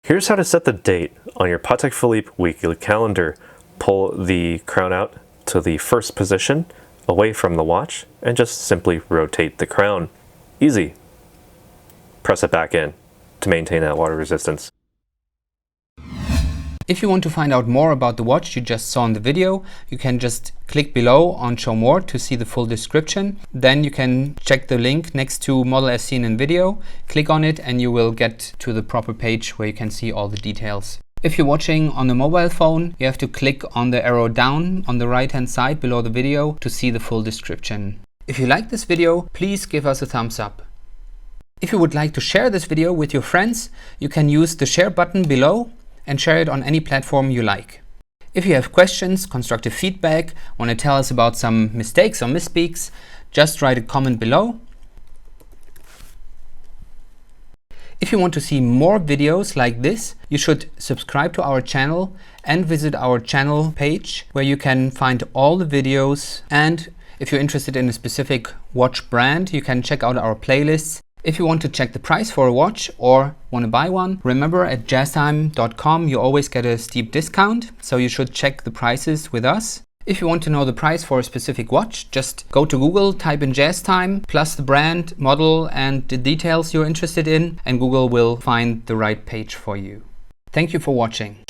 Here's how to set the date on your Patek Philippe weekly calendar. Pull the crown out to the first position away from the watch and just simply rotate the crown. Easy. Press it back in to maintain that water resistance. If you want to find out more about the watch you just saw in the video, you can just click below on Show More to see the full description. Then you can check the link next to model as seen in video, click on it and you will get to the proper page where you can see all the details. If you're watching on the mobile phone, you have to click on the arrow down on the right hand side below the video to see the full description. If you like this video, please give us a thumbs up. If you would like to share this video with your friends, you can use the share button below and share it on any platform you like. If you have questions, constructive feedback, want to tell us about some mistakes or misspeaks, just write a comment below. If you want to see more videos like this, you should subscribe to our channel and visit our channel page where you can find all the videos. And if you're interested in a specific watch brand, you can check out our playlists. If you want to check the price for a watch or want to buy one, remember at jazztime.com you always get a steep discount, so you should check the prices with us. If you want to know the price for a specific watch, just go to Google, type in JazzTime, plus the brand, model and the details you're interested in, and Google will find the right page for you. Thank you for watching.